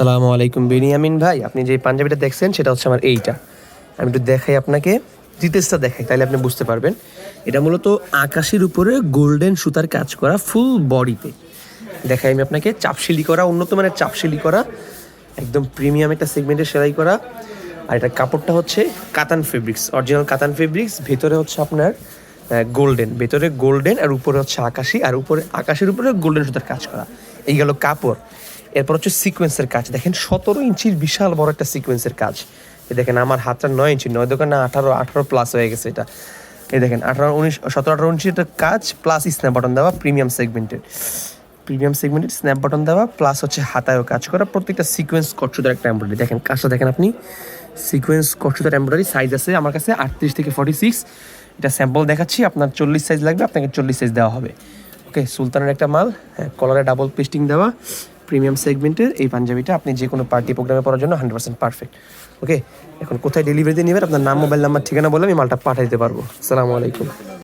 সালামু আলাইকুম বেনিয়ামিন ভাই, আপনি যে পাঞ্জাবিটা দেখছেন সেটা হচ্ছে আমার এইটা। আমি একটু দেখাই আপনাকে, ডিটেলসটা দেখাই, তাহলে আপনি বুঝতে পারবেন। এটা মূলত আকাশের উপরে গোল্ডেন সুতার কাজ করা, ফুল বডিতে দেখাই আমি আপনাকে। চাপশিলি করা, উন্নত মানের চাপশিলি করা, একদম প্রিমিয়াম একটা সেগমেন্টের সেলাই করা। আর এটা কাপড়টা হচ্ছে কাতান ফেব্রিক্স, অরিজিনাল কাতান ফেব্রিক্স। ভেতরে হচ্ছে আপনার গোল্ডেন, ভেতরে গোল্ডেন আর উপরে হচ্ছে আকাশি, আর উপরে আকাশের উপরে গোল্ডেন সুতার কাজ করা। এই গেল কাপড়। এরপর হচ্ছে সিকোয়েন্সের কাজ, দেখেন 17 ইঞ্চির বিশাল বড় একটা সিকোয়েন্সের কাজ। এই দেখেন আমার হাতটা 9 ইঞ্চি, 9 দোকানে 18 প্লাস হয়ে গেছে এটা। এই দেখেন 17-18 ইঞ্চির একটা কাজ, প্লাস স্ন্যাপ বাটন দেওয়া, প্রিমিয়াম সেগমেন্টের স্ন্যাপ বাটন দেওয়া, প্লাস হচ্ছে হাতায়ও কাজ করা। প্রত্যেকটা সিকোয়েন্স কটসুতার একটা এমব্রয়ডারি, দেখেন কাজটা দেখেন আপনি। সিকোয়েন্স কটসুতার এমব্রয়ডারি সাইজ আছে আমার কাছে 38 থেকে 46। এটা স্যাম্পল দেখাচ্ছি, আপনার 40 সাইজ লাগবে, আপনাকে 40 সাইজ দেওয়া হবে। ওকে, সুলতানের একটা মাল, হ্যাঁ, কলারে ডাবল পেস্টিং দেওয়া, প্রিমিয়াম সেগমেন্টের এই পাঞ্জাবিটা আপনি যে কোনো পার্টি প্রোগ্রামে পড়ার জন্য 100% পারফেক্ট। ওকে, এখন কোথায় ডেলিভারি দিয়ে নেবেন, আপনার নাম, মোবাইল নাম্বার, ঠিকানা বলে আমি মালটা পাঠাই দিতে পারবো। আসসালামু আলাইকুম।